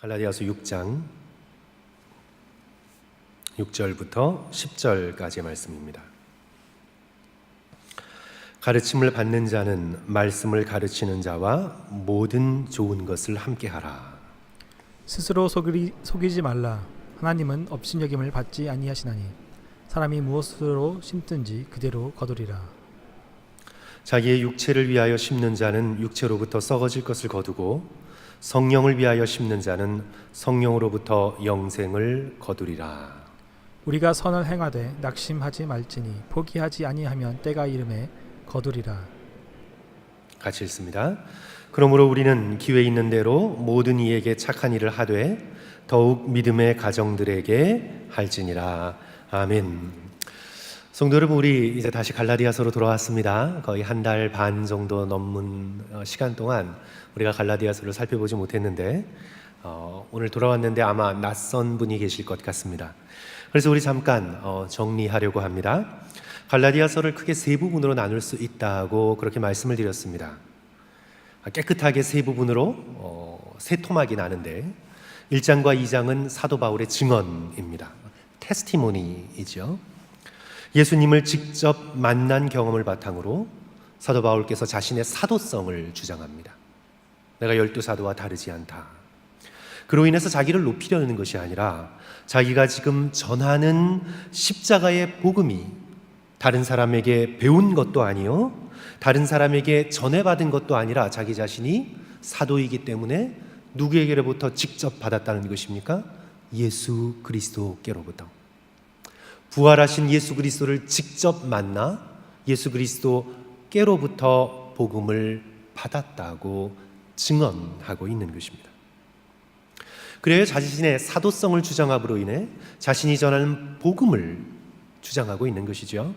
갈라디아서 6장 6절부터 10절까지의 말씀입니다. 가르침을 받는 자는 말씀을 가르치는 자와 모든 좋은 것을 함께하라. 스스로 속이지 말라. 하나님은 업신여김을 받지 아니하시나니 사람이 무엇으로 심든지 그대로 거두리라. 자기의 육체를 위하여 심는 자는 육체로부터 썩어질 것을 거두고 성령을 위하여 심는 자는 성령으로부터 영생을 거두리라. 우리가 선을 행하되 낙심하지 말지니 포기하지 아니하면 때가 이름에 거두리라. 같이 읽습니다. 그러므로 우리는 기회 있는 대로 모든 이에게 착한 일을 하되 더욱 믿음의 가정들에게 할지니라. 아멘. 성도 여러분, 우리 이제 다시 갈라디아서로 돌아왔습니다. 거의 한 달 반 정도 넘는 시간 동안 우리가 갈라디아서를 살펴보지 못했는데 오늘 돌아왔는데 아마 낯선 분이 계실 것 같습니다. 그래서 우리 잠깐 정리하려고 합니다. 갈라디아서를 크게 세 부분으로 나눌 수 있다고 그렇게 말씀을 드렸습니다. 깨끗하게 세 부분으로 세 토막이 나는데 1장과 2장은 사도 바울의 증언입니다. 테스티모니이죠. 예수님을 직접 만난 경험을 바탕으로 사도 바울께서 자신의 사도성을 주장합니다. 내가 12사도와 다르지 않다. 그로 인해서 자기를 높이려는 것이 아니라 자기가 지금 전하는 십자가의 복음이 다른 사람에게 배운 것도 아니요, 다른 사람에게 전해받은 것도 아니라 자기 자신이 사도이기 때문에 누구에게로부터 직접 받았다는 것입니까? 예수 그리스도께로부터. 부활하신 예수 그리스도를 직접 만나 예수 그리스도께로부터 복음을 받았다고 증언하고 있는 것입니다. 그래야 자신의 사도성을 주장함으로 인해 자신이 전하는 복음을 주장하고 있는 것이죠.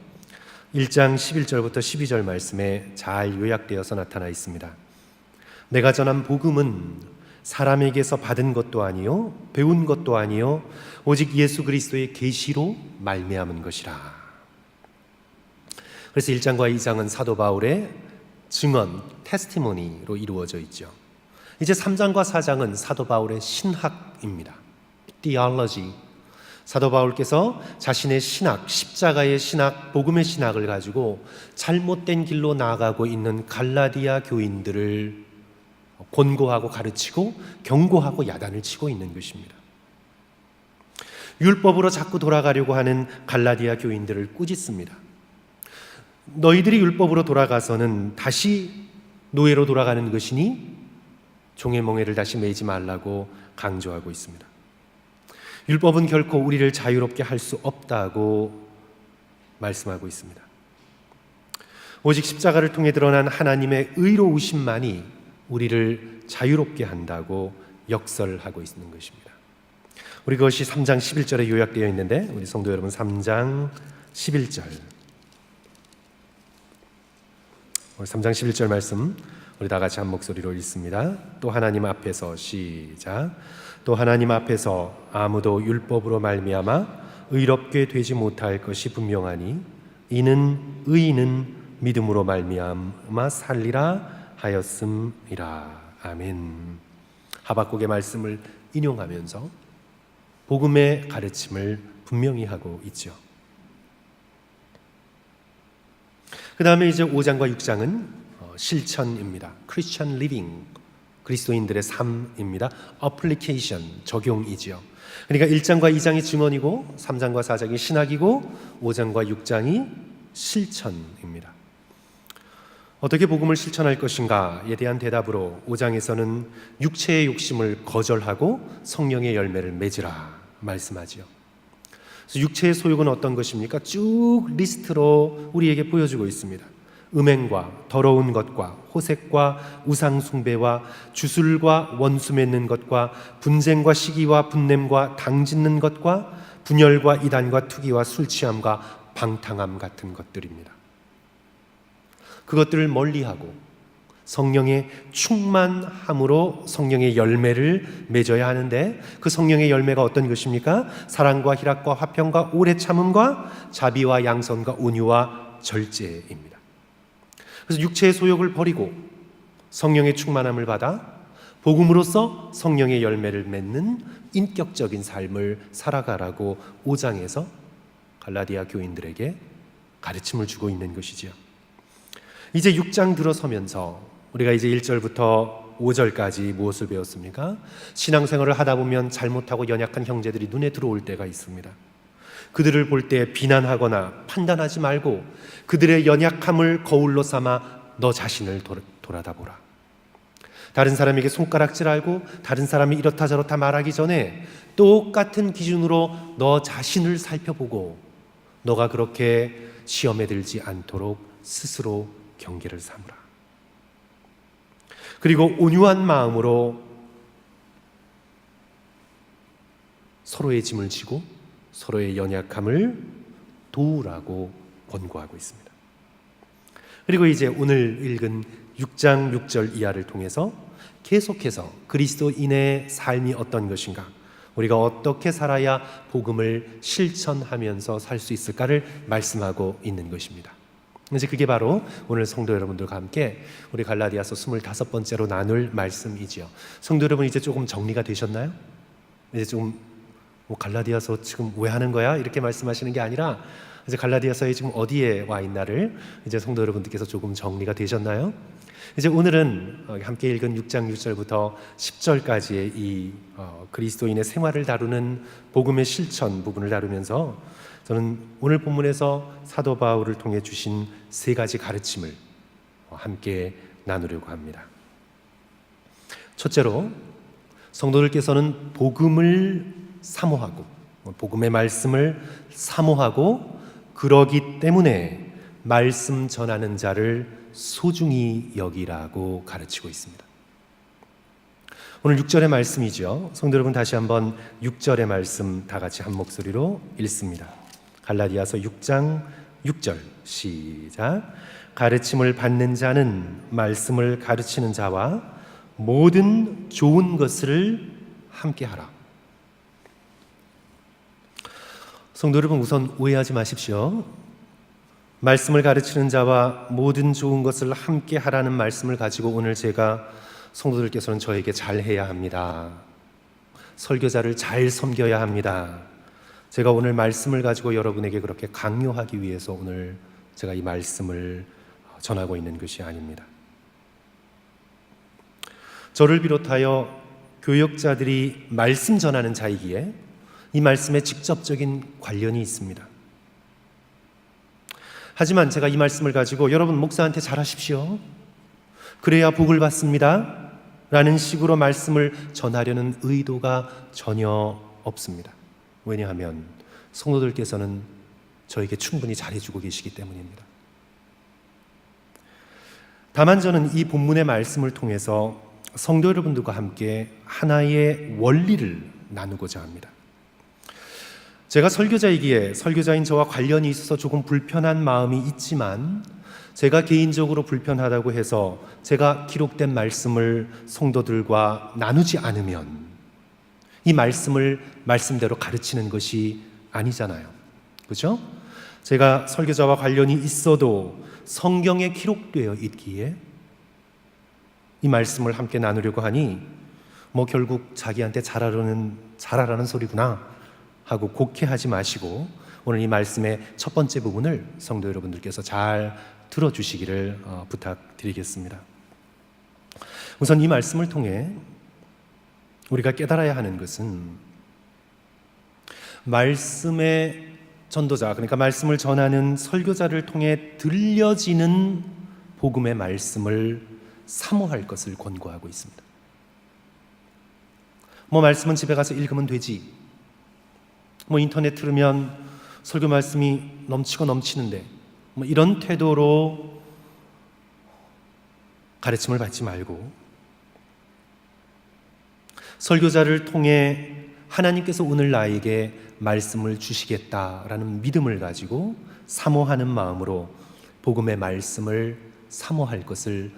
1장 11절부터 12절 말씀에 잘 요약되어서 나타나 있습니다. 내가 전한 복음은 사람에게서 받은 것도 아니요 배운 것도 아니요 오직 예수 그리스도의 계시로 말미암은 것이라. 그래서 1장과 2장은 사도 바울의 증언, 테스티모니로 이루어져 있죠. 이제 3장과 4장은 사도 바울의 신학입니다. theology. 사도 바울께서 자신의 신학, 십자가의 신학, 복음의 신학을 가지고 잘못된 길로 나아가고 있는 갈라디아 교인들을 권고하고 가르치고 경고하고 야단을 치고 있는 것입니다. 율법으로 자꾸 돌아가려고 하는 갈라디아 교인들을 꾸짖습니다. 너희들이 율법으로 돌아가서는 다시 노예로 돌아가는 것이니 종의 멍에를 다시 매지 말라고 강조하고 있습니다. 율법은 결코 우리를 자유롭게 할 수 없다고 말씀하고 있습니다. 오직 십자가를 통해 드러난 하나님의 의로우심만이 우리를 자유롭게 한다고 역설하고 있는 것입니다. 우리 그것이 3장 11절에 요약되어 있는데 우리 성도 여러분 3장 11절 우리 3장 11절 말씀 우리 다 같이 한 목소리로 읽습니다. 또 하나님 앞에서 시작. 또 하나님 앞에서 아무도 율법으로 말미암아 의롭게 되지 못할 것이 분명하니 이는 의인은 믿음으로 말미암아 살리라 하였음이라. 아멘. 하박국의 말씀을 인용하면서 복음의 가르침을 분명히 하고 있죠. 그 다음에 이제 5장과 6장은 실천입니다. Christian living, 그리스도인들의 삶입니다. Application, 적용이죠. 그러니까 1장과 2장이 증언이고 3장과 4장이 신학이고 5장과 6장이 실천입니다. 어떻게 복음을 실천할 것인가에 대한 대답으로 5장에서는 육체의 욕심을 거절하고 성령의 열매를 맺으라 말씀하지요. 그래서 육체의 소욕은 어떤 것입니까? 쭉 리스트로 우리에게 보여주고 있습니다. 음행과 더러운 것과 호색과 우상 숭배와 주술과 원수 맺는 것과 분쟁과 시기와 분냄과 당짓는 것과 분열과 이단과 투기와 술 취함과 방탕함 같은 것들입니다. 그것들을 멀리하고 성령의 충만함으로 성령의 열매를 맺어야 하는데 그 성령의 열매가 어떤 것입니까? 사랑과 희락과 화평과 오래 참음과 자비와 양선과 온유와 절제입니다. 그래서 육체의 소욕을 버리고 성령의 충만함을 받아 복음으로써 성령의 열매를 맺는 인격적인 삶을 살아가라고 5장에서 갈라디아 교인들에게 가르침을 주고 있는 것이지요. 이제 6장 들어서면서 우리가 이제 1절부터 5절까지 무엇을 배웠습니까? 신앙생활을 하다 보면 잘못하고 연약한 형제들이 눈에 들어올 때가 있습니다. 그들을 볼 때 비난하거나 판단하지 말고 그들의 연약함을 거울로 삼아 너 자신을 돌아다 보라. 다른 사람에게 손가락질하고 다른 사람이 이렇다 저렇다 말하기 전에 똑같은 기준으로 너 자신을 살펴보고 너가 그렇게 시험에 들지 않도록 스스로 경계를 삼으라. 그리고 온유한 마음으로 서로의 짐을 지고 서로의 연약함을 도우라고 권고하고 있습니다. 그리고 이제 오늘 읽은 6장 6절 이하를 통해서 계속해서 그리스도인의 삶이 어떤 것인가, 우리가 어떻게 살아야 복음을 실천하면서 살 수 있을까를 말씀하고 있는 것입니다. 이제 그게 바로 오늘 성도 여러분들과 함께 우리 갈라디아서 25번째로 나눌 말씀이지요. 성도 여러분, 이제 조금 정리가 되셨나요? 이제 조금 갈라디아서 지금 왜 하는 거야? 이렇게 말씀하시는 게 아니라 이제 갈라디아서에 지금 어디에 와 있나를 이제 성도 여러분들께서 조금 정리가 되셨나요? 이제 오늘은 함께 읽은 6장 6절부터 10절까지의 이 그리스도인의 생활을 다루는 복음의 실천 부분을 다루면서 저는 오늘 본문에서 사도 바울을 통해 주신 3가지 가르침을 함께 나누려고 합니다. 첫째로, 성도들께서는 복음을 사모하고 복음의 말씀을 사모하고 그러기 때문에 말씀 전하는 자를 소중히 여기라고 가르치고 있습니다. 오늘 6절의 말씀이죠. 성도 여러분, 다시 한번 6절의 말씀 다 같이 한 목소리로 읽습니다. 갈라디아서 6장 6절 시작. 가르침을 받는 자는 말씀을 가르치는 자와 모든 좋은 것을 함께하라. 성도 여러분, 우선 오해하지 마십시오. 말씀을 가르치는 자와 모든 좋은 것을 함께 하라는 말씀을 가지고 오늘 제가 성도들께서는 저에게 잘해야 합니다. 설교자를 잘 섬겨야 합니다. 제가 오늘 말씀을 가지고 여러분에게 그렇게 강요하기 위해서 오늘 제가 이 말씀을 전하고 있는 것이 아닙니다. 저를 비롯하여 교역자들이 말씀 전하는 자이기에 이 말씀에 직접적인 관련이 있습니다. 하지만 제가 이 말씀을 가지고 여러분 목사한테 잘하십시오, 그래야 복을 받습니다 라는 식으로 말씀을 전하려는 의도가 전혀 없습니다. 왜냐하면 성도들께서는 저에게 충분히 잘해주고 계시기 때문입니다. 다만 저는 이 본문의 말씀을 통해서 성도 여러분들과 함께 하나의 원리를 나누고자 합니다. 제가 설교자이기에 설교자인 저와 관련이 있어서 조금 불편한 마음이 있지만 제가 개인적으로 불편하다고 해서 제가 기록된 말씀을 성도들과 나누지 않으면 이 말씀을 말씀대로 가르치는 것이 아니잖아요. 그렇죠? 제가 설교자와 관련이 있어도 성경에 기록되어 있기에 이 말씀을 함께 나누려고 하니 결국 자기한테 잘하라는 소리구나 하고 곡해하지 마시고 오늘 이 말씀의 첫 번째 부분을 성도 여러분들께서 잘 들어주시기를 부탁드리겠습니다. 우선 이 말씀을 통해 우리가 깨달아야 하는 것은 말씀의 전도자, 그러니까 말씀을 전하는 설교자를 통해 들려지는 복음의 말씀을 사모할 것을 권고하고 있습니다. 말씀은 집에 가서 읽으면 되지, 인터넷 틀으면 설교 말씀이 넘치고 넘치는데 이런 태도로 가르침을 받지 말고 설교자를 통해 하나님께서 오늘 나에게 말씀을 주시겠다라는 믿음을 가지고 사모하는 마음으로 복음의 말씀을 사모할 것을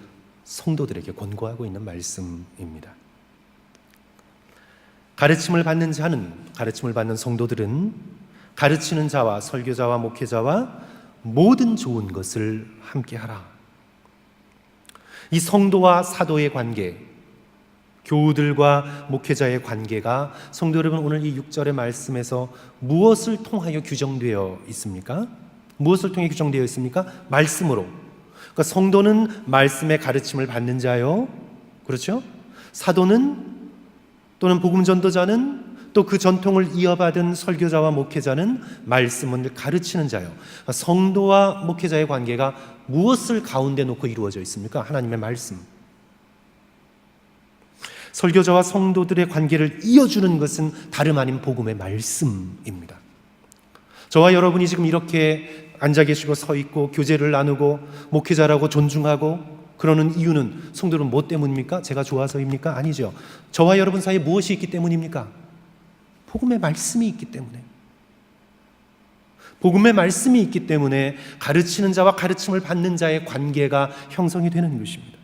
성도들에게 권고하고 있는 말씀입니다. 가르침을 받는 자는, 가르침을 받는 성도들은 가르치는 자와 설교자와 목회자와 모든 좋은 것을 함께 하라. 이 성도와 사도의 관계, 교우들과 목회자의 관계가 성도 여러분, 오늘 이 6절의 말씀에서 무엇을 통하여 규정되어 있습니까? 무엇을 통해 규정되어 있습니까? 말씀으로. 그러니까 성도는 말씀의 가르침을 받는 자요, 그렇죠? 사도는 또는 복음 전도자는 또 그 전통을 이어받은 설교자와 목회자는 말씀을 가르치는 자요. 그러니까 성도와 목회자의 관계가 무엇을 가운데 놓고 이루어져 있습니까? 하나님의 말씀. 설교자와 성도들의 관계를 이어주는 것은 다름 아닌 복음의 말씀입니다. 저와 여러분이 지금 이렇게 앉아 계시고 서 있고 교제를 나누고 목회자라고 존중하고 그러는 이유는 성도 여러분 뭐 때문입니까? 제가 좋아서입니까? 아니죠. 저와 여러분 사이에 무엇이 있기 때문입니까? 복음의 말씀이 있기 때문에. 복음의 말씀이 있기 때문에 가르치는 자와 가르침을 받는 자의 관계가 형성이 되는 것입니다.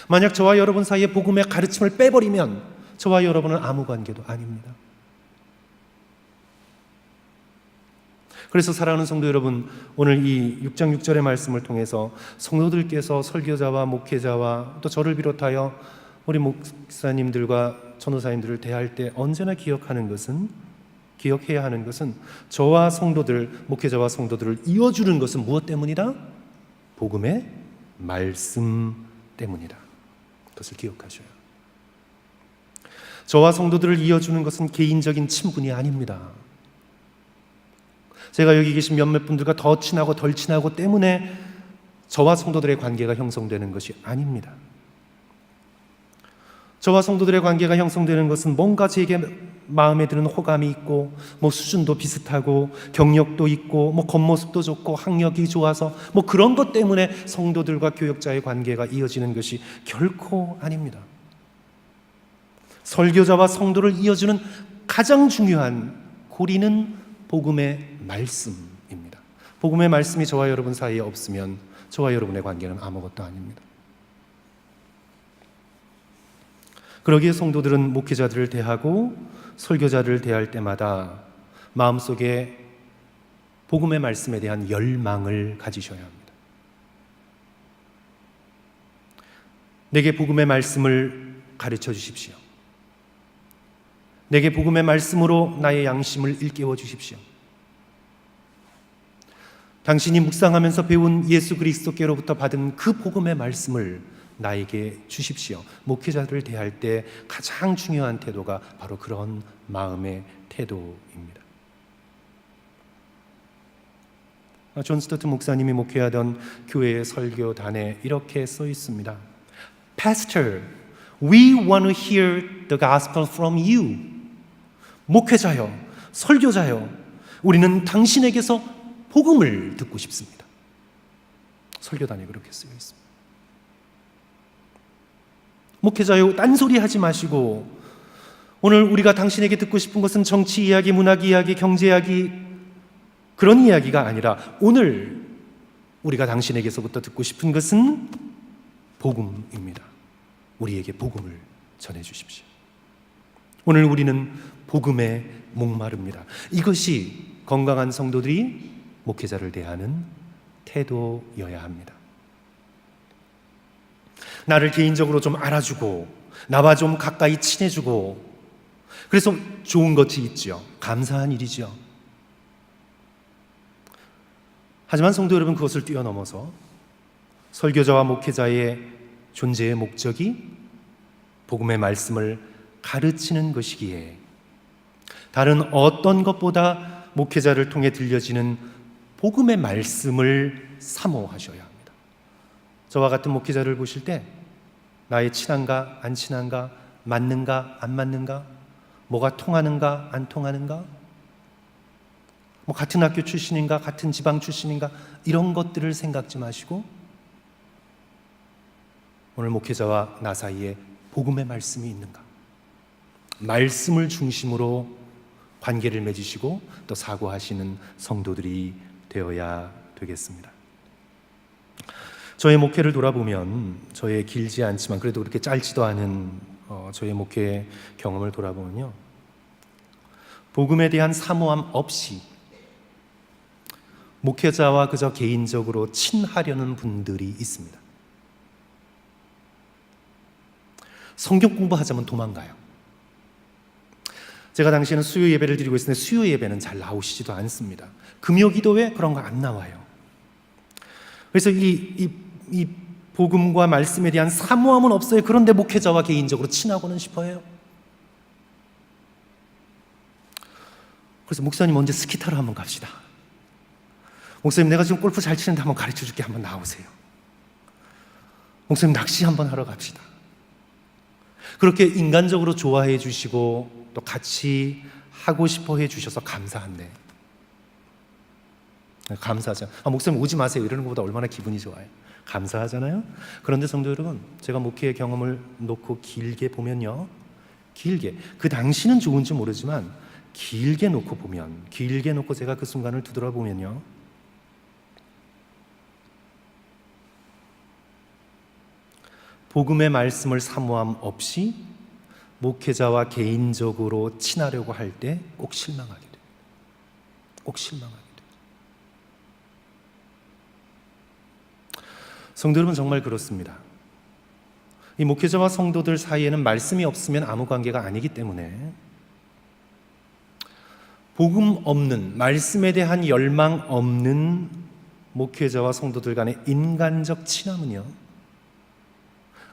만약 저와 여러분 사이에 복음의 가르침을 빼버리면 저와 여러분은 아무 관계도 아닙니다. 그래서 사랑하는 성도 여러분, 오늘 이 6장 6절의 말씀을 통해서 성도들께서 설교자와 목회자와 또 저를 비롯하여 우리 목사님들과 전도사님들을 대할 때 언제나 기억해야 하는 것은 저와 성도들, 목회자와 성도들을 이어주는 것은 무엇 때문이다? 복음의 말씀 때문이다. 그것을 기억하셔요. 저와 성도들을 이어주는 것은 개인적인 친분이 아닙니다. 제가 여기 계신 몇몇 분들과 더 친하고 덜 친하고 때문에 저와 성도들의 관계가 형성되는 것이 아닙니다. 저와 성도들의 관계가 형성되는 것은 뭔가 제게 마음에 드는 호감이 있고 수준도 비슷하고 경력도 있고 겉모습도 좋고 학력이 좋아서 그런 것 때문에 성도들과 교역자의 관계가 이어지는 것이 결코 아닙니다. 설교자와 성도를 이어주는 가장 중요한 고리는 복음의 말씀입니다. 복음의 말씀이 저와 여러분 사이에 없으면 저와 여러분의 관계는 아무것도 아닙니다. 그러기에 성도들은 목회자들을 대하고 설교자들을 대할 때마다 마음속에 복음의 말씀에 대한 열망을 가지셔야 합니다. 내게 복음의 말씀을 가르쳐 주십시오. 내게 복음의 말씀으로 나의 양심을 일깨워 주십시오. 당신이 묵상하면서 배운 예수 그리스도께로부터 받은 그 복음의 말씀을 나에게 주십시오. 목회자들을 대할 때 가장 중요한 태도가 바로 그런 마음의 태도입니다. 존 스토트 목사님이 목회하던 교회의 설교단에 이렇게 써 있습니다. Pastor, we want to hear the gospel from you. 목회자여, 설교자여, 우리는 당신에게서 복음을 듣고 싶습니다. 설교단에 그렇게 쓰여 있습니다. 목회자여, 딴소리 하지 마시고 오늘 우리가 당신에게 듣고 싶은 것은 정치 이야기, 문학 이야기, 경제 이야기 그런 이야기가 아니라 오늘 우리가 당신에게서부터 듣고 싶은 것은 복음입니다. 우리에게 복음을 전해주십시오. 오늘 우리는 복음에 목마릅니다. 이것이 건강한 성도들이 목회자를 대하는 태도여야 합니다. 나를 개인적으로 좀 알아주고 나와 좀 가까이 친해주고 그래서 좋은 것이 있죠. 감사한 일이죠. 하지만 성도 여러분, 그것을 뛰어넘어서 설교자와 목회자의 존재의 목적이 복음의 말씀을 가르치는 것이기에 다른 어떤 것보다 목회자를 통해 들려지는 복음의 말씀을 사모하셔야 합니다. 저와 같은 목회자를 보실 때 나의 친한가 안 친한가, 맞는가 안 맞는가, 뭐가 통하는가 안 통하는가, 같은 학교 출신인가 같은 지방 출신인가 이런 것들을 생각지 마시고 오늘 목회자와 나 사이에 복음의 말씀이 있는가, 말씀을 중심으로 관계를 맺으시고 또 사고하시는 성도들이 되어야 되겠습니다. 저의 목회를 돌아보면, 저의 길지 않지만 그래도 그렇게 짧지도 않은 저의 목회 경험을 돌아보면요, 복음에 대한 사모함 없이 목회자와 그저 개인적으로 친하려는 분들이 있습니다. 성경 공부하자면 도망가요. 제가 당시에는 수요 예배를 드리고 있었는데 수요 예배는 잘 나오시지도 않습니다. 금요 기도회 그런 거 안 나와요. 그래서 이 복음과 말씀에 대한 사모함은 없어요. 그런데 목회자와 개인적으로 친하고는 싶어요. 그래서 목사님 언제 스키 타러 한번 갑시다. 목사님 내가 지금 골프 잘 치는데 한번 가르쳐 줄게. 한번 나오세요. 목사님 낚시 한번 하러 갑시다. 그렇게 인간적으로 좋아해 주시고 또 같이 하고 싶어 해 주셔서 감사한데, 감사하죠. 목사님 오지 마세요 이러는 것보다 얼마나 기분이 좋아요. 감사하잖아요. 그런데 성도 여러분, 제가 목회의 경험을 놓고 길게 보면요, 길게, 그 당시는 좋은지 모르지만 길게 놓고 보면, 길게 놓고 제가 그 순간을 뒤돌아보면요, 복음의 말씀을 사모함 없이 목회자와 개인적으로 친하려고 할 때 꼭 실망하게 돼요. 꼭 실망하게 돼요. 성도 여러분, 정말 그렇습니다. 이 목회자와 성도들 사이에는 말씀이 없으면 아무 관계가 아니기 때문에 복음 없는, 말씀에 대한 열망 없는 목회자와 성도들 간의 인간적 친함은요,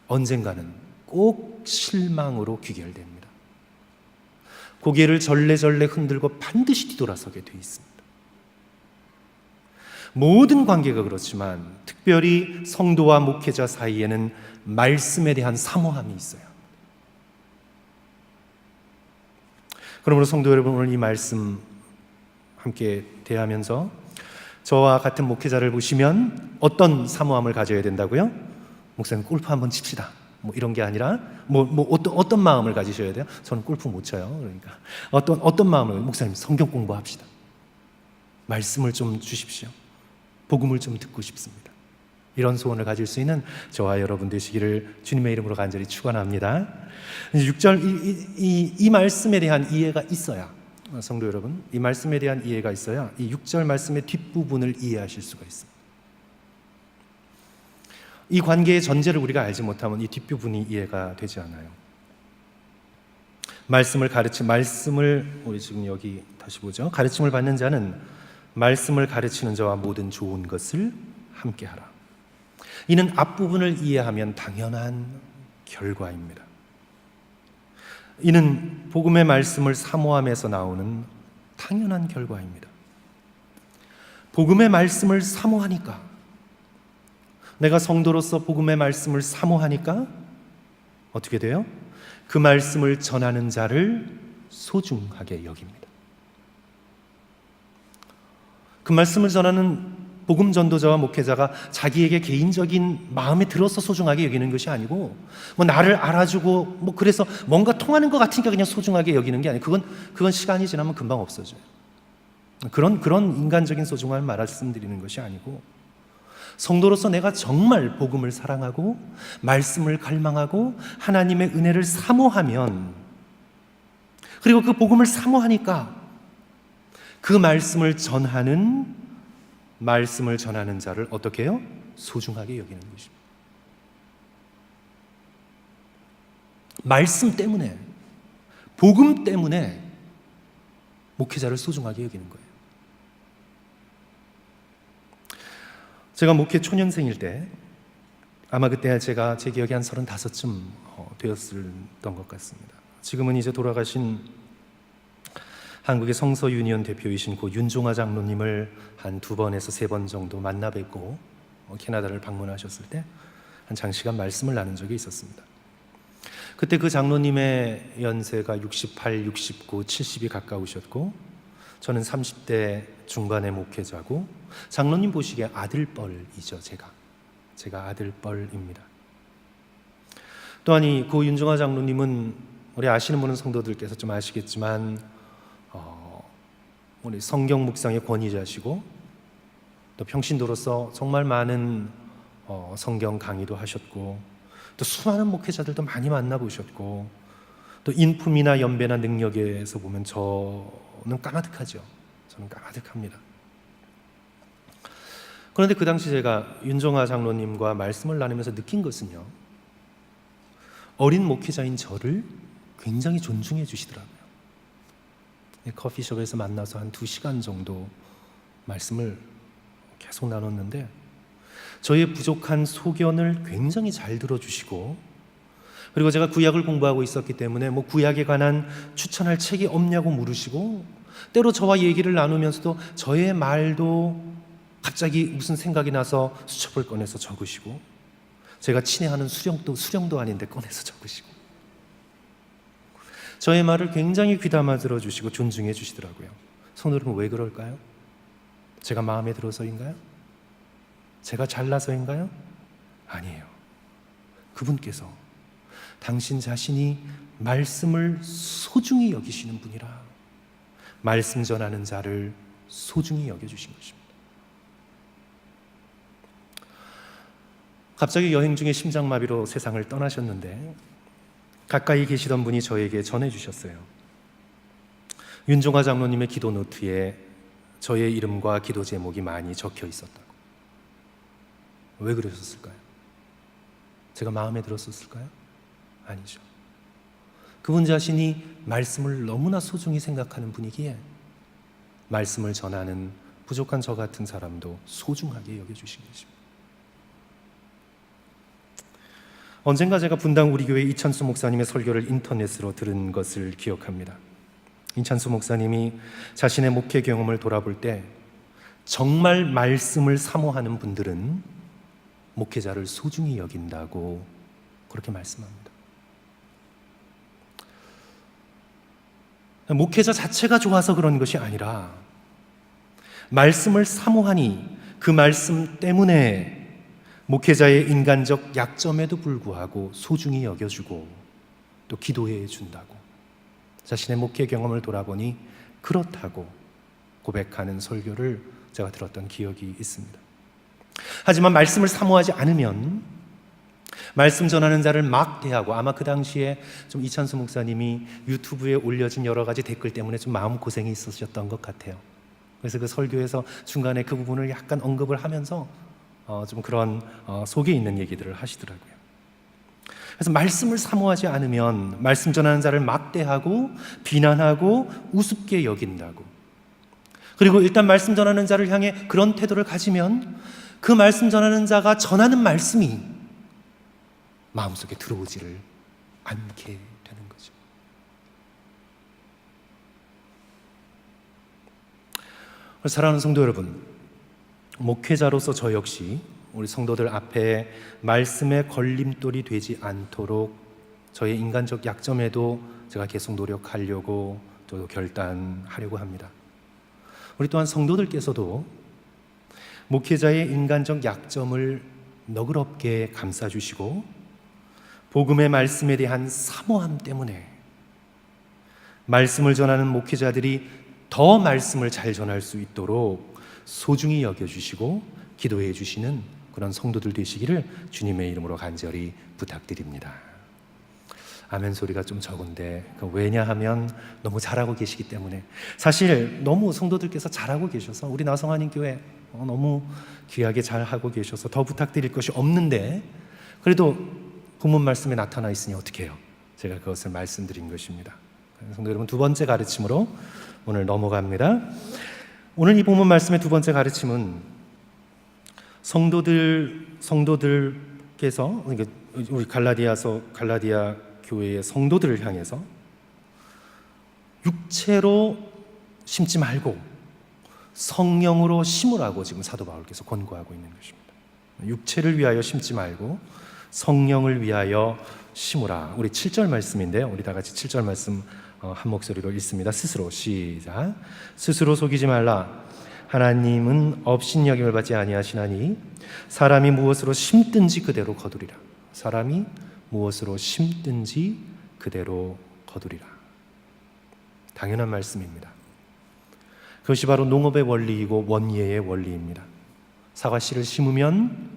언젠가는 꼭 실망으로 귀결됩니다. 고개를 절레절레 흔들고 반드시 뒤돌아서게 돼 있습니다. 모든 관계가 그렇지만 특별히 성도와 목회자 사이에는 말씀에 대한 사모함이 있어요. 그러므로 성도 여러분, 오늘 이 말씀 함께 대하면서 저와 같은 목회자를 보시면 어떤 사모함을 가져야 된다고요? 목사님 골프 한번 칩시다. 뭐 이런 게 아니라 어떤 마음을 가지셔야 돼요? 저는 골프 못 쳐요. 그러니까 어떤 마음을, 목사님 성경 공부합시다. 말씀을 좀 주십시오. 복음을 좀 듣고 싶습니다. 이런 소원을 가질 수 있는 저와 여러분 되시기를 주님의 이름으로 간절히 축원합니다. 6절 이 말씀에 대한 이해가 있어야, 성도 여러분, 이 말씀에 대한 이해가 있어야 이 6절 말씀의 뒷부분을 이해하실 수가 있습니다. 이 관계의 전제를 우리가 알지 못하면 이 뒷부분이 이해가 되지 않아요. 말씀을 우리 지금 여기 다시 보죠. 가르침을 받는 자는 말씀을 가르치는 자와 모든 좋은 것을 함께하라. 이는 앞부분을 이해하면 당연한 결과입니다. 이는 복음의 말씀을 사모함에서 나오는 당연한 결과입니다. 복음의 말씀을 사모하니까, 내가 성도로서 복음의 말씀을 사모하니까 어떻게 돼요? 그 말씀을 전하는 자를 소중하게 여깁니다. 그 말씀을 전하는 복음 전도자와 목회자가 자기에게 개인적인 마음에 들어서 소중하게 여기는 것이 아니고, 나를 알아주고 그래서 뭔가 통하는 것 같으니까 그냥 소중하게 여기는 게 아니에요. 그건 시간이 지나면 금방 없어져요. 그런 인간적인 소중함을 말씀드리는 것이 아니고, 성도로서 내가 정말 복음을 사랑하고 말씀을 갈망하고 하나님의 은혜를 사모하면, 그리고 그 복음을 사모하니까 그 말씀을 전하는 자를 어떻게 해요? 소중하게 여기는 것입니다. 말씀 때문에, 복음 때문에 목회자를 소중하게 여기는 거예요. 제가 목회 초년생일 때, 아마 그때 제가 제 기억에 한 35쯤 되었던 것 같습니다. 지금은 이제 돌아가신 한국의 성서 유니온 대표이신 고 윤종아 장로님을 한 2번에서 3번 정도 만나 뵙고 캐나다를 방문하셨을 때 한 장시간 말씀을 나눈 적이 있었습니다. 그때 그 장로님의 연세가 68, 69, 70이 가까우셨고, 저는 30대 중반의 목회자고, 장로님 보시기에 아들뻘이죠. 제가 아들뻘입니다. 또한 이 고 윤종아 장로님은, 우리 아시는 분은 성도들께서 좀 아시겠지만 우리 성경 묵상의 권위자시고, 또 평신도로서 정말 많은 성경 강의도 하셨고, 또 수많은 목회자들도 많이 만나보셨고, 또 인품이나 연배나 능력에서 보면 저는 까마득하죠. 저는 까마득합니다. 그런데 그 당시 제가 윤종아 장로님과 말씀을 나누면서 느낀 것은요, 어린 목회자인 저를 굉장히 존중해 주시더라고요. 커피숍에서 만나서 한 2시간 정도 말씀을 계속 나눴는데 저의 부족한 소견을 굉장히 잘 들어주시고, 그리고 제가 구약을 공부하고 있었기 때문에 구약에 관한 추천할 책이 없냐고 물으시고, 때로 저와 얘기를 나누면서도 저의 말도 갑자기 무슨 생각이 나서 수첩을 꺼내서 적으시고, 제가 친애하는 수령도 아닌데 꺼내서 적으시고, 저의 말을 굉장히 귀담아 들어주시고 존중해 주시더라고요. 성도 여러분, 왜 그럴까요? 제가 마음에 들어서인가요? 제가 잘나서인가요? 아니에요. 그분께서 당신 자신이 말씀을 소중히 여기시는 분이라 말씀 전하는 자를 소중히 여겨주신 것입니다. 갑자기 여행 중에 심장마비로 세상을 떠나셨는데 가까이 계시던 분이 저에게 전해주셨어요. 윤종화 장로님의 기도 노트에 저의 이름과 기도 제목이 많이 적혀 있었다고. 왜 그러셨을까요? 제가 마음에 들었었을까요? 아니죠. 그분 자신이 말씀을 너무나 소중히 생각하는 분이기에 말씀을 전하는 부족한 저 같은 사람도 소중하게 여겨주신 것입니다. 언젠가 제가 분당 우리 교회 이찬수 목사님의 설교를 인터넷으로 들은 것을 기억합니다. 이찬수 목사님이 자신의 목회 경험을 돌아볼 때 정말 말씀을 사모하는 분들은 목회자를 소중히 여긴다고 그렇게 말씀합니다. 목회자 자체가 좋아서 그런 것이 아니라 말씀을 사모하니 그 말씀 때문에 목회자의 인간적 약점에도 불구하고 소중히 여겨주고 또 기도해 준다고, 자신의 목회 경험을 돌아보니 그렇다고 고백하는 설교를 제가 들었던 기억이 있습니다. 하지만 말씀을 사모하지 않으면 말씀 전하는 자를 막대하고, 아마 그 당시에 좀 이찬수 목사님이 유튜브에 올려진 여러 가지 댓글 때문에 좀 마음고생이 있으셨던 것 같아요. 그래서 그 설교에서 중간에 그 부분을 약간 언급을 하면서 좀 그런 속에 있는 얘기들을 하시더라고요. 그래서 말씀을 사모하지 않으면 말씀 전하는 자를 막대하고 비난하고 우습게 여긴다고, 그리고 일단 말씀 전하는 자를 향해 그런 태도를 가지면 그 말씀 전하는 자가 전하는 말씀이 마음속에 들어오지를 않게 되는 거죠. 사랑하는 성도 여러분, 목회자로서 저 역시 우리 성도들 앞에 말씀의 걸림돌이 되지 않도록 저의 인간적 약점에도 제가 계속 노력하려고 또 결단하려고 합니다. 우리 또한 성도들께서도 목회자의 인간적 약점을 너그럽게 감싸주시고 복음의 말씀에 대한 사모함 때문에 말씀을 전하는 목회자들이 더 말씀을 잘 전할 수 있도록 소중히 여겨주시고 기도해 주시는 그런 성도들 되시기를 주님의 이름으로 간절히 부탁드립니다. 아멘 소리가 좀 적은데 왜냐하면 너무 잘하고 계시기 때문에, 사실 너무 성도들께서 잘하고 계셔서 우리 나성하님 교회 너무 귀하게 잘하고 계셔서 더 부탁드릴 것이 없는데, 그래도 본문 말씀에 나타나 있으니 어떻게 해요? 제가 그것을 말씀드린 것입니다. 성도 여러분, 두 번째 가르침으로 오늘 넘어갑니다. 오늘 이 본문 말씀의 두 번째 가르침은 성도들께서, 우리 갈라디아 교회의 성도들을 향해서 육체로 심지 말고 성령으로 심으라고 지금 사도 바울께서 권고하고 있는 것입니다. 육체를 위하여 심지 말고 성령을 위하여 심으라. 우리 7절 말씀인데요. 우리 다 같이 7절 말씀 한 목소리로 읽습니다. 스스로 시작. 스스로 속이지 말라. 하나님은 업신여김을 받지 아니하시나니 사람이 무엇으로 심든지 그대로 거두리라. 사람이 무엇으로 심든지 그대로 거두리라. 당연한 말씀입니다. 그것이 바로 농업의 원리이고 원예의 원리입니다. 사과씨를 심으면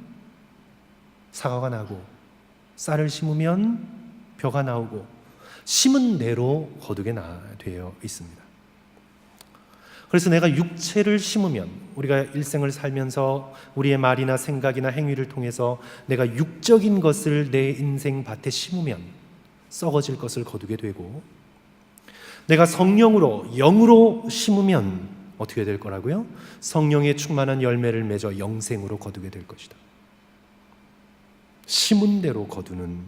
사과가 나고, 쌀을 심으면 벼가 나오고, 심은 대로 거두게 되어 있습니다. 그래서 내가 육체를 심으면, 우리가 일생을 살면서 우리의 말이나 생각이나 행위를 통해서 내가 육적인 것을 내 인생 밭에 심으면 썩어질 것을 거두게 되고, 내가 성령으로 영으로 심으면 어떻게 될 거라고요? 성령의 충만한 열매를 맺어 영생으로 거두게 될 것이다. 심은 대로 거두는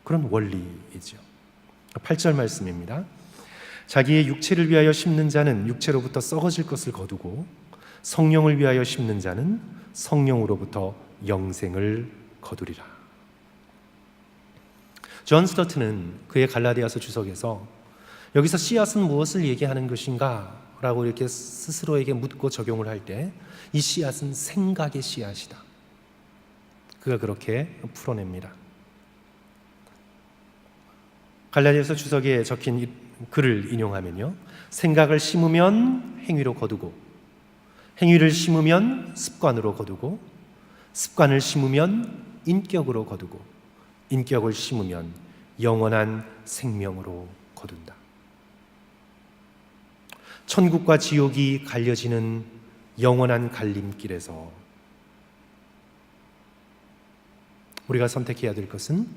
그런 원리이죠. 8절 말씀입니다. 자기의 육체를 위하여 심는 자는 육체로부터 썩어질 것을 거두고 성령을 위하여 심는 자는 성령으로부터 영생을 거두리라. 존 스토트는 그의 갈라디아서 주석에서 여기서 씨앗은 무엇을 얘기하는 것인가? 라고 이렇게 스스로에게 묻고 적용을 할 때 이 씨앗은 생각의 씨앗이다. 그가 그렇게 풀어냅니다. 갈라디아서 주석에 적힌 이 글을 인용하면요, 생각을 심으면 행위로 거두고, 행위를 심으면 습관으로 거두고, 습관을 심으면 인격으로 거두고, 인격을 심으면 영원한 생명으로 거둔다. 천국과 지옥이 갈려지는 영원한 갈림길에서 우리가 선택해야 될 것은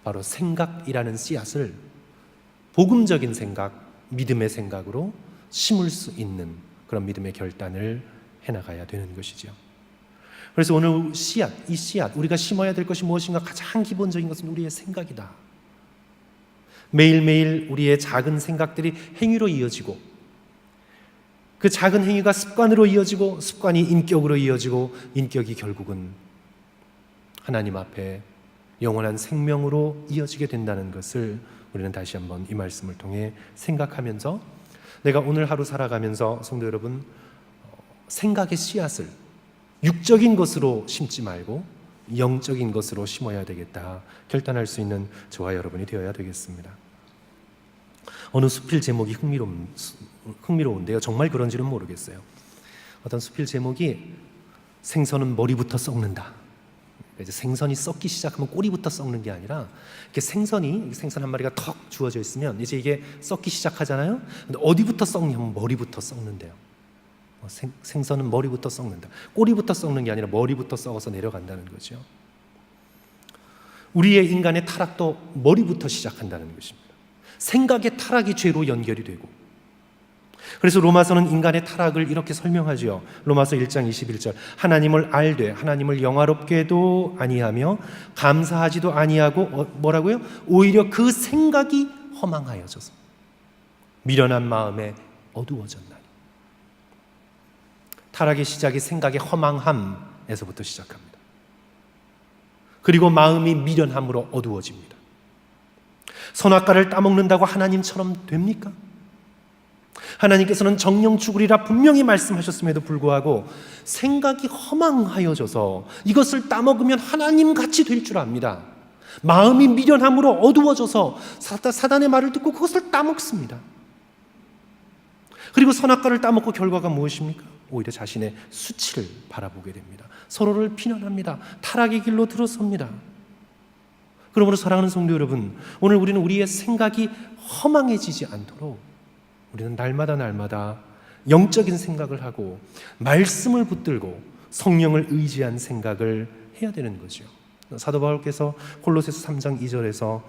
바로 생각이라는 씨앗을 복음적인 생각, 믿음의 생각으로 심을 수 있는 그런 믿음의 결단을 해나가야 되는 것이죠. 그래서 오늘 이 씨앗, 우리가 심어야 될 것이 무엇인가? 가장 기본적인 것은 우리의 생각이다. 매일매일 우리의 작은 생각들이 행위로 이어지고, 그 작은 행위가 습관으로 이어지고, 습관이 인격으로 이어지고, 인격이 결국은 하나님 앞에 영원한 생명으로 이어지게 된다는 것을 우리는 다시 한번 이 말씀을 통해 생각하면서, 내가 오늘 하루 살아가면서 성도 여러분, 생각의 씨앗을 육적인 것으로 심지 말고 영적인 것으로 심어야 되겠다 결단할 수 있는 저와 여러분이 되어야 되겠습니다. 어느 수필 제목이 흥미로운데요, 정말 그런지는 모르겠어요. 어떤 수필 제목이 생선은 머리부터 썩는다. 이제 생선이 썩기 시작하면 꼬리부터 썩는 게 아니라, 이렇게 생선 한 마리가 턱 주어져 있으면 이제 이게 썩기 시작하잖아요. 근데 어디부터 썩냐면 머리부터 썩는데요. 생선은 머리부터 썩는다. 꼬리부터 썩는 게 아니라 머리부터 썩어서 내려간다는 거죠. 우리의 인간의 타락도 머리부터 시작한다는 것입니다. 생각의 타락이 죄로 연결이 되고, 그래서 로마서는 인간의 타락을 이렇게 설명하죠. 로마서 1장 21절, 하나님을 알되 하나님을 영화롭게도 아니하며 감사하지도 아니하고 뭐라고요? 오히려 그 생각이 허망하여져서 미련한 마음에 어두워졌나니. 타락의 시작이 생각의 허망함에서부터 시작합니다. 그리고 마음이 미련함으로 어두워집니다. 선악과를 따먹는다고 하나님처럼 됩니까? 하나님께서는 정령 죽으리라 분명히 말씀하셨음에도 불구하고 생각이 허망하여져서 이것을 따먹으면 하나님같이 될 줄 압니다. 마음이 미련함으로 어두워져서 사단의 말을 듣고 그것을 따먹습니다. 그리고 선악과를 따먹고 결과가 무엇입니까? 오히려 자신의 수치를 바라보게 됩니다. 서로를 비난합니다. 타락의 길로 들어섭니다. 그러므로 사랑하는 성도 여러분, 오늘 우리는 우리의 생각이 허망해지지 않도록 우리는 날마다 영적인 생각을 하고 말씀을 붙들고 성령을 의지한 생각을 해야 되는 거죠. 사도 바울께서 골로새서 3장 2절에서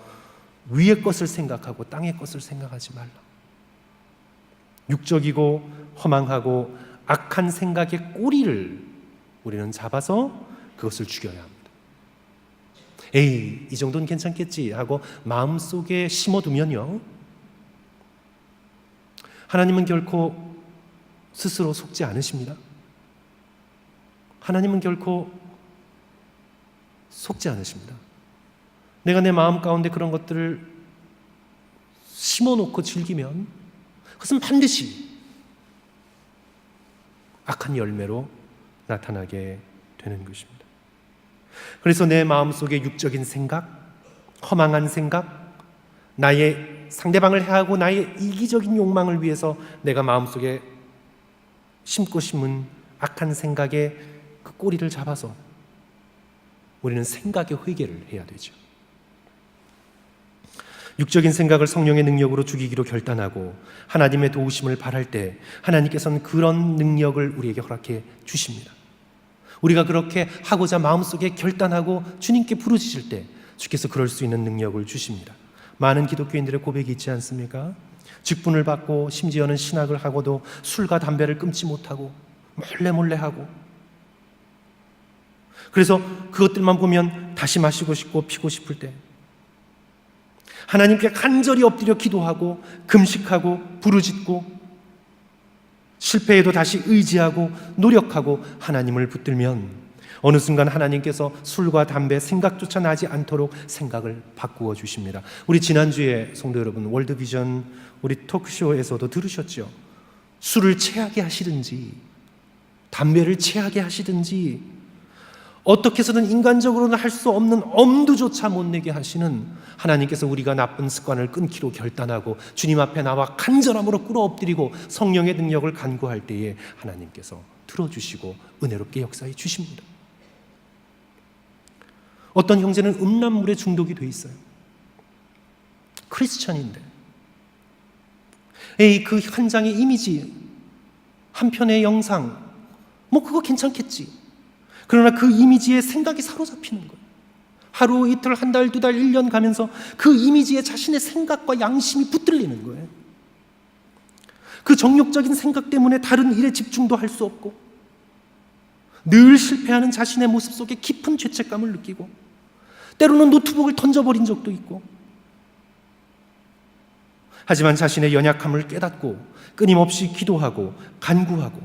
위의 것을 생각하고 땅의 것을 생각하지 말라. 육적이고 허망하고 악한 생각의 꼬리를 우리는 잡아서 그것을 죽여야 합니다. 에이, 이 정도는 괜찮겠지 하고 마음속에 심어두면요, 하나님은 결코 스스로 속지 않으십니다. 하나님은 결코 속지 않으십니다. 내가 내 마음 가운데 그런 것들을 심어놓고 즐기면 그것은 반드시 악한 열매로 나타나게 되는 것입니다. 그래서 내 마음속에 육적인 생각, 허망한 생각, 나의 상대방을 해하고 나의 이기적인 욕망을 위해서 내가 마음속에 심고 심은 악한 생각의 그 꼬리를 잡아서 우리는 생각의 회개를 해야 되죠. 육적인 생각을 성령의 능력으로 죽이기로 결단하고 하나님의 도우심을 바랄 때 하나님께서는 그런 능력을 우리에게 허락해 주십니다. 우리가 그렇게 하고자 마음속에 결단하고 주님께 부르짖을 때 주께서 그럴 수 있는 능력을 주십니다. 많은 기독교인들의 고백이 있지 않습니까? 직분을 받고 심지어는 신학을 하고도 술과 담배를 끊지 못하고 몰래 하고, 그래서 그것들만 보면 다시 마시고 싶고 피고 싶을 때 하나님께 간절히 엎드려 기도하고 금식하고 부르짖고 실패해도 다시 의지하고 노력하고 하나님을 붙들면 어느 순간 하나님께서 술과 담배 생각조차 나지 않도록 생각을 바꾸어 주십니다. 우리 지난주에 성도 여러분, 월드비전 우리 토크쇼에서도 들으셨죠? 술을 체하게 하시든지 담배를 체하게 하시든지 어떻게 해서든 인간적으로는 할 수 없는 엄두조차 못 내게 하시는 하나님께서 우리가 나쁜 습관을 끊기로 결단하고 주님 앞에 나와 간절함으로 꿇어엎드리고 성령의 능력을 간구할 때에 하나님께서 들어주시고 은혜롭게 역사해 주십니다. 어떤 형제는 음란물에 중독이 돼 있어요. 크리스천인데 그 한 장의 이미지, 한 편의 영상, 뭐 그거 괜찮겠지. 그러나 그 이미지에 생각이 사로잡히는 거예요. 하루, 이틀, 한 달, 두 달, 1년 가면서 그 이미지에 자신의 생각과 양심이 붙들리는 거예요. 그 정욕적인 생각 때문에 다른 일에 집중도 할 수 없고 늘 실패하는 자신의 모습 속에 깊은 죄책감을 느끼고 때로는 노트북을 던져버린 적도 있고, 하지만 자신의 연약함을 깨닫고 끊임없이 기도하고 간구하고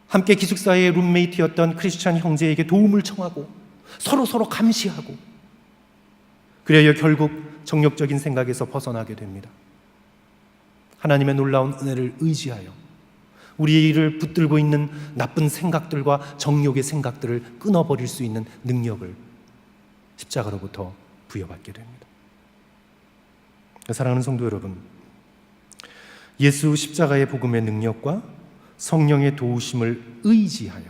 함께 기숙사의 룸메이트였던 크리스찬 형제에게 도움을 청하고 서로 감시하고, 그래야 결국 정욕적인 생각에서 벗어나게 됩니다. 하나님의 놀라운 은혜를 의지하여 우리를 붙들고 있는 나쁜 생각들과 정욕의 생각들을 끊어버릴 수 있는 능력을 십자가로부터 부여받게 됩니다. 사랑하는 성도 여러분, 예수 십자가의 복음의 능력과 성령의 도우심을 의지하여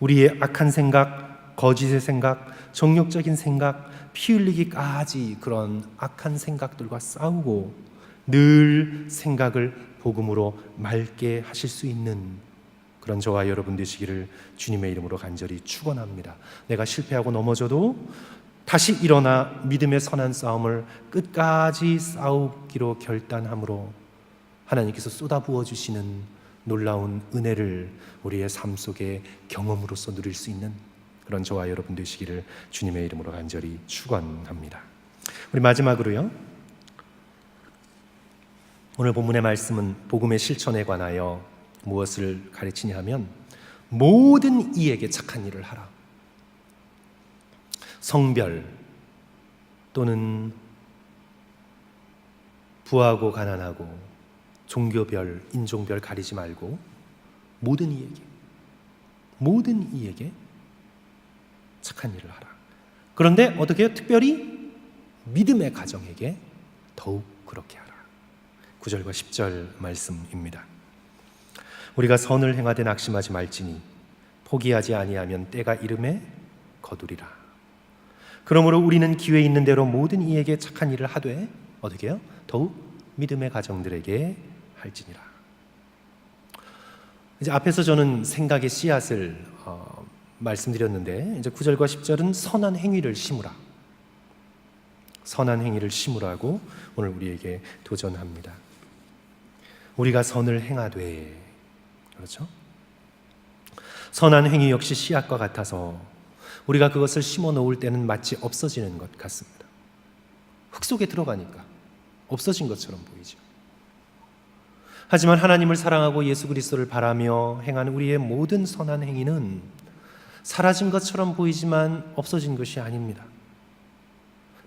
우리의 악한 생각, 거짓의 생각, 정욕적인 생각, 피 흘리기까지 그런 악한 생각들과 싸우고 늘 생각을 복음으로 맑게 하실 수 있는 그런 저와 여러분 되시기를 주님의 이름으로 간절히 축원합니다. 내가 실패하고 넘어져도 다시 일어나 믿음의 선한 싸움을 끝까지 싸우기로 결단함으로 하나님께서 쏟아부어 주시는 놀라운 은혜를 우리의 삶 속에 경험으로서 누릴 수 있는 그런 저와 여러분 되시기를 주님의 이름으로 간절히 축원합니다. 우리 마지막으로요, 오늘 본문의 말씀은 복음의 실천에 관하여 무엇을 가르치냐 하면 모든 이에게 착한 일을 하라. 성별 또는 부하고 가난하고 종교별, 인종별 가리지 말고 모든 이에게 착한 일을 하라. 그런데 어떻게 해요? 특별히 믿음의 가정에게 더욱 그렇게 하라. 9절과 10절 말씀입니다. 우리가 선을 행하되 낙심하지 말지니 포기하지 아니하면 때가 이름에 거두리라. 그러므로 우리는 기회 있는 대로 모든 이에게 착한 일을 하되 어떻게 해요? 더욱 믿음의 가정들에게 할지니라. 이제 앞에서 저는 생각의 씨앗을 말씀드렸는데 이제 9절과 10절은 선한 행위를 심으라. 선한 행위를 심으라고 오늘 우리에게 도전합니다. 우리가 선을 행하되, 그렇죠? 선한 행위 역시 씨앗과 같아서 우리가 그것을 심어 놓을 때는 마치 없어지는 것 같습니다. 흙 속에 들어가니까 없어진 것처럼 보이죠. 하지만 하나님을 사랑하고 예수 그리스도를 바라며 행하는 우리의 모든 선한 행위는 사라진 것처럼 보이지만 없어진 것이 아닙니다.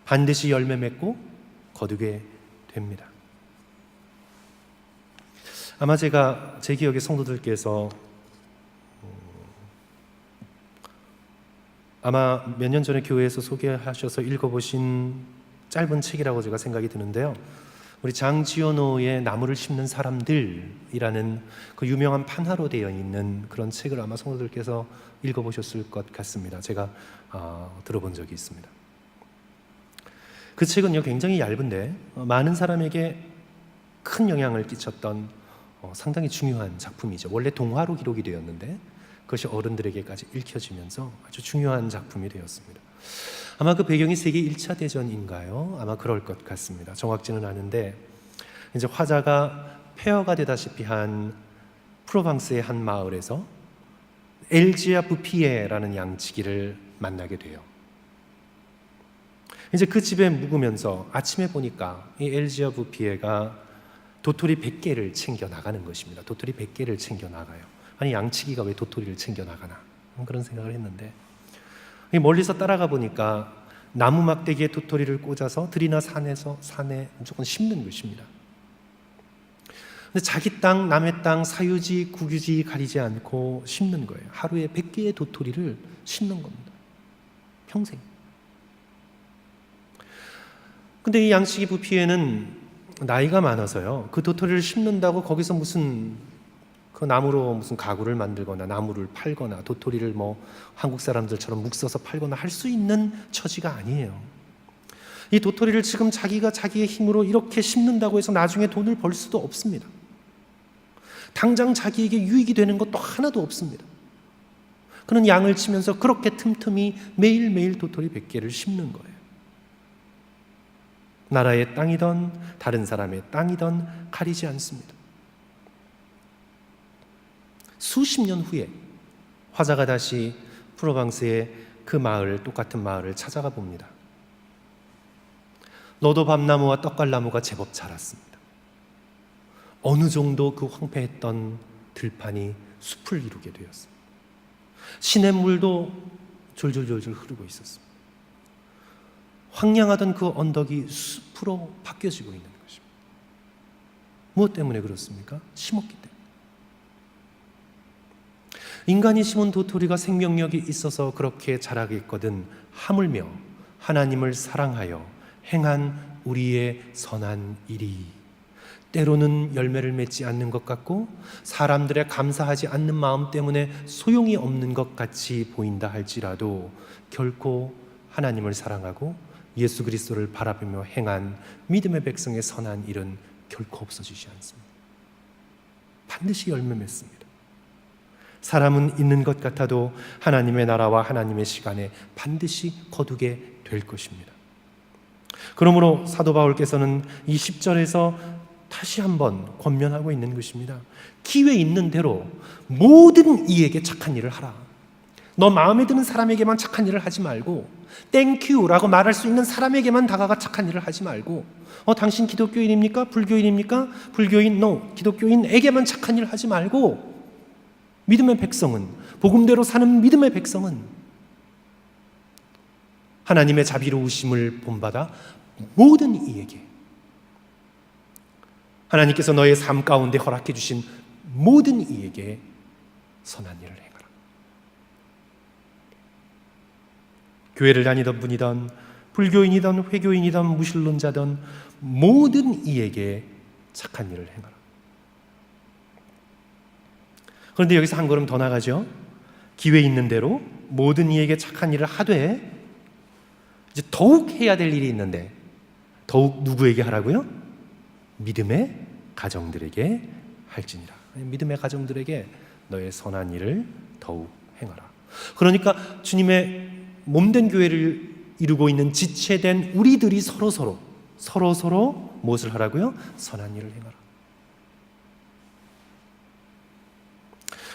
반드시 열매 맺고 거두게 됩니다. 아마 제가 제 기억에 성도들께서 아마 몇 년 전에 교회에서 소개하셔서 읽어보신 짧은 책이라고 제가 생각이 드는데요. 우리 장지연호의 나무를 심는 사람들이라는 그 유명한 판화로 되어 있는 그런 책을 아마 성도들께서 읽어보셨을 것 같습니다. 제가 들어본 적이 있습니다. 그 책은요 굉장히 얇은데 많은 사람에게 큰 영향을 끼쳤던 상당히 중요한 작품이죠. 원래 동화로 기록이 되었는데 그것이 어른들에게까지 읽혀지면서 아주 중요한 작품이 되었습니다. 아마 그 배경이 세계 1차 대전인가요? 아마 그럴 것 같습니다. 정확지는 않은데 이제 화자가 폐허가 되다시피 한 프로방스의 한 마을에서 엘지아 부피에라는 양치기를 만나게 돼요. 이제 그 집에 묵으면서 아침에 보니까 이 엘지아 부피에가 도토리 100개를 챙겨 나가는 것입니다. 도토리 100개를 챙겨 나가요. 아니 양치기가 왜 도토리를 챙겨 나가나 그런 생각을 했는데 멀리서 따라가 보니까 나무 막대기에 도토리를 꽂아서 들이나 산에 무조건 심는 것입니다. 근데 자기 땅, 남의 땅, 사유지, 국유지 가리지 않고 심는 거예요. 하루에 100개의 도토리를 심는 겁니다. 평생. 근데 이 양치기 부피에는 나이가 많아서요. 그 도토리를 심는다고 거기서 무슨 그 나무로 무슨 가구를 만들거나 나무를 팔거나 도토리를 뭐 한국 사람들처럼 묵 써서 팔거나 할 수 있는 처지가 아니에요. 이 도토리를 지금 자기가 자기의 힘으로 이렇게 심는다고 해서 나중에 돈을 벌 수도 없습니다. 당장 자기에게 유익이 되는 것도 하나도 없습니다. 그는 양을 치면서 그렇게 틈틈이 매일매일 도토리 100개를 심는 거예요. 나라의 땅이든 다른 사람의 땅이든 가리지 않습니다. 수십 년 후에 화자가 다시 프로방스의 그 마을, 똑같은 마을을 찾아가 봅니다. 너도밤나무와 떡갈나무가 제법 자랐습니다. 어느 정도 그 황폐했던 들판이 숲을 이루게 되었습니다. 시냇물도 졸졸졸졸 흐르고 있었습니다. 황량하던 그 언덕이 숲으로 바뀌어지고 있는 것입니다. 무엇 때문에 그렇습니까? 심었기 때문에. 인간이 심은 도토리가 생명력이 있어서 그렇게 자라겠거든 하물며 하나님을 사랑하여 행한 우리의 선한 일이 때로는 열매를 맺지 않는 것 같고 사람들의 감사하지 않는 마음 때문에 소용이 없는 것 같이 보인다 할지라도 결코 하나님을 사랑하고 예수 그리스도를 바라보며 행한 믿음의 백성의 선한 일은 결코 없어지지 않습니다. 반드시 열매 맺습니다. 사람은 있는 것 같아도 하나님의 나라와 하나님의 시간에 반드시 거두게 될 것입니다. 그러므로 사도 바울께서는 이 10절에서 다시 한번 권면하고 있는 것입니다. 기회 있는 대로 모든 이에게 착한 일을 하라. 너 마음에 드는 사람에게만 착한 일을 하지 말고 땡큐라고 말할 수 있는 사람에게만 다가가 착한 일을 하지 말고 당신 기독교인입니까? 불교인입니까? 불교인? No. 기독교인에게만 착한 일을 하지 말고 믿음의 백성은 복음대로 사는 믿음의 백성은 하나님의 자비로우심을 본받아 모든 이에게 하나님께서 너의 삶 가운데 허락해 주신 모든 이에게 선한 일을 행하라. 교회를 다니던 분이든 불교인이든 회교인이든 무신론자든 모든 이에게 착한 일을 행하라. 그런데 여기서 한 걸음 더 나가죠. 기회 있는 대로 모든 이에게 착한 일을 하되 이제 더욱 해야 될 일이 있는데 더욱 누구에게 하라고요? 믿음의 가정들에게 할지니라. 믿음의 가정들에게 너의 선한 일을 더욱 행하라. 그러니까 주님의 몸된 교회를 이루고 있는 지체된 우리들이 서로 무엇을 하라고요? 선한 일을 행하라.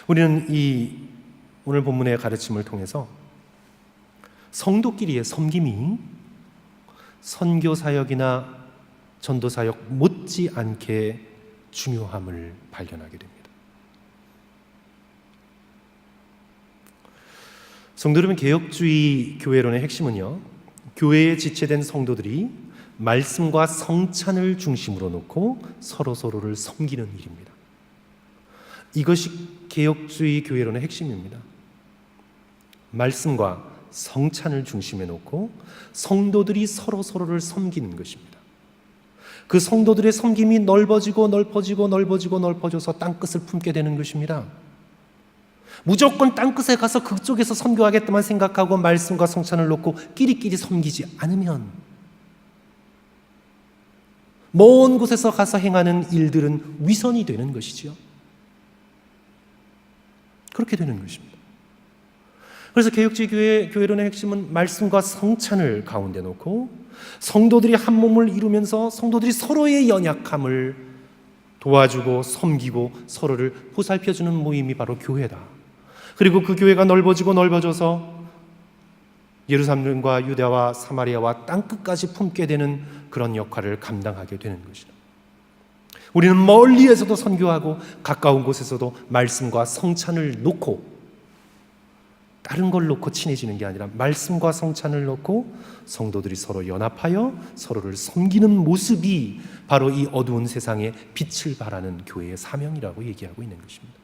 우리는 이 오늘 본문의 가르침을 통해서 성도끼리의 섬김이 선교사역이나 전도사역 못지않게 중요함을 발견하게 됩니다. 성도 여러분, 개혁주의 교회론의 핵심은요, 교회에 지체된 성도들이 말씀과 성찬을 중심으로 놓고 서로를 섬기는 일입니다. 이것이 개혁주의 교회론의 핵심입니다. 말씀과 성찬을 중심에 놓고 성도들이 서로를 섬기는 것입니다. 그 성도들의 섬김이 넓어져서 땅끝을 품게 되는 것입니다. 무조건 땅끝에 가서 그쪽에서 선교하겠다만 생각하고 말씀과 성찬을 놓고 끼리끼리 섬기지 않으면 먼 곳에서 가서 행하는 일들은 위선이 되는 것이지요. 그렇게 되는 것입니다. 그래서 개혁주의 교회론의 핵심은 말씀과 성찬을 가운데 놓고 성도들이 한 몸을 이루면서 성도들이 서로의 연약함을 도와주고 섬기고 서로를 보살펴주는 모임이 바로 교회다. 그리고 그 교회가 넓어지고 넓어져서 예루살렘과 유대와 사마리아와 땅끝까지 품게 되는 그런 역할을 감당하게 되는 것이다. 우리는 멀리에서도 선교하고 가까운 곳에서도 말씀과 성찬을 놓고, 다른 걸 놓고 친해지는 게 아니라 말씀과 성찬을 놓고 성도들이 서로 연합하여 서로를 섬기는 모습이 바로 이 어두운 세상에 빛을 발하는 교회의 사명이라고 얘기하고 있는 것입니다.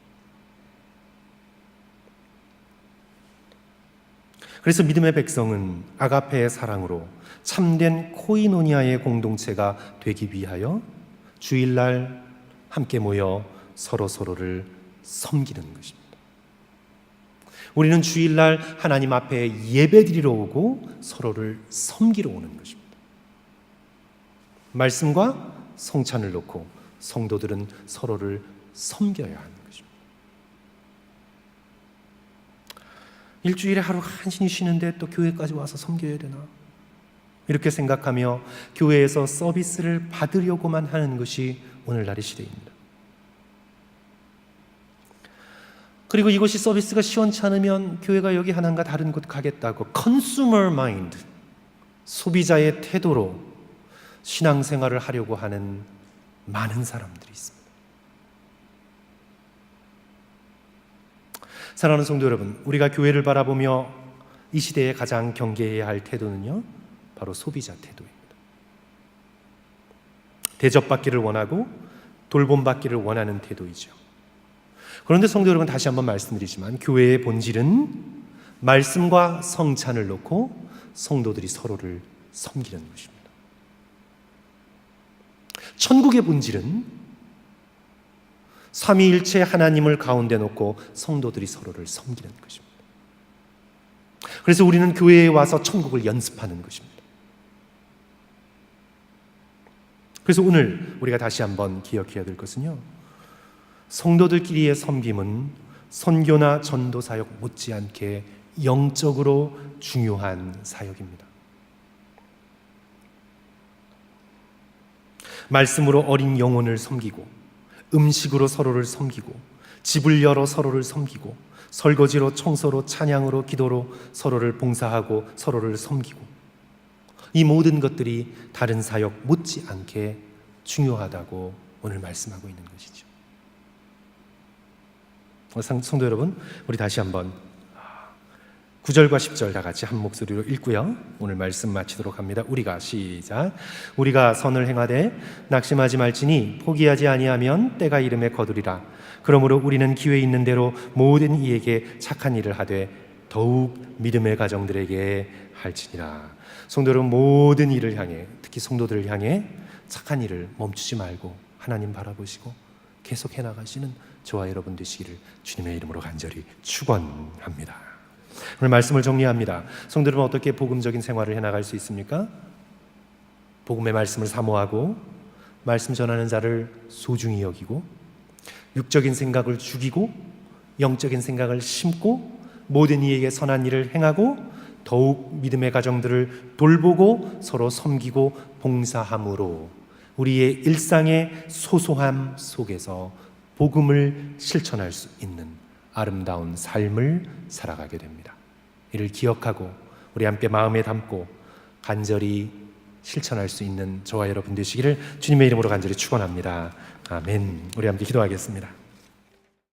그래서 믿음의 백성은 아가페의 사랑으로 참된 코이노니아의 공동체가 되기 위하여 주일날 함께 모여 서로를 섬기는 것입니다. 우리는 주일날 하나님 앞에 예배드리러 오고 서로를 섬기러 오는 것입니다. 말씀과 성찬을 놓고 성도들은 서로를 섬겨야 하는 것입니다. 일주일에 하루 간신히 쉬는데 또 교회까지 와서 섬겨야 되나? 이렇게 생각하며 교회에서 서비스를 받으려고만 하는 것이 오늘날의 시대입니다. 그리고 이것이 서비스가 시원치 않으면 교회가 여기 하나인가 다른 곳 가겠다고 컨슈머 마인드, 소비자의 태도로 신앙생활을 하려고 하는 많은 사람들이 있습니다. 사랑하는 성도 여러분, 우리가 교회를 바라보며 이 시대에 가장 경계해야 할 태도는요, 바로 소비자 태도입니다. 대접받기를 원하고 돌봄받기를 원하는 태도이죠. 그런데 성도 여러분, 다시 한번 말씀드리지만 교회의 본질은 말씀과 성찬을 놓고 성도들이 서로를 섬기는 것입니다. 천국의 본질은 삼위일체 하나님을 가운데 놓고 성도들이 서로를 섬기는 것입니다. 그래서 우리는 교회에 와서 천국을 연습하는 것입니다. 그래서 오늘 우리가 다시 한번 기억해야 될 것은요, 성도들끼리의 섬김은 선교나 전도 사역 못지않게 영적으로 중요한 사역입니다. 말씀으로 어린 영혼을 섬기고, 음식으로 서로를 섬기고, 집을 열어 서로를 섬기고, 설거지로 청소로 찬양으로 기도로 서로를 봉사하고 서로를 섬기고, 이 모든 것들이 다른 사역 못지않게 중요하다고 오늘 말씀하고 있는 것이죠. 성도 여러분, 우리 다시 한번 9절과 10절 다 같이 한 목소리로 읽고요, 오늘 말씀 마치도록 합니다. 우리가 시작. 우리가 선을 행하되 낙심하지 말지니 포기하지 아니하면 때가 이름에 거두리라. 그러므로 우리는 기회 있는 대로 모든 이에게 착한 일을 하되 더욱 믿음의 가정들에게 할지니라. 성도 여러분, 모든 일을 향해, 특히 성도들을 향해 착한 일을 멈추지 말고 하나님 바라보시고 계속 해나가시는 저와 여러분 되시기를 주님의 이름으로 간절히 축원합니다. 오늘 말씀을 정리합니다. 성도 여러분, 어떻게 복음적인 생활을 해나갈 수 있습니까? 복음의 말씀을 사모하고 말씀 전하는 자를 소중히 여기고 육적인 생각을 죽이고 영적인 생각을 심고 모든 이에게 선한 일을 행하고 더욱 믿음의 가정들을 돌보고 서로 섬기고 봉사함으로 우리의 일상의 소소함 속에서 복음을 실천할 수 있는 아름다운 삶을 살아가게 됩니다. 이를 기억하고 우리 함께 마음에 담고 간절히 실천할 수 있는 저와 여러분 되시기를 주님의 이름으로 간절히 축원합니다. 아멘. 우리 함께 기도하겠습니다.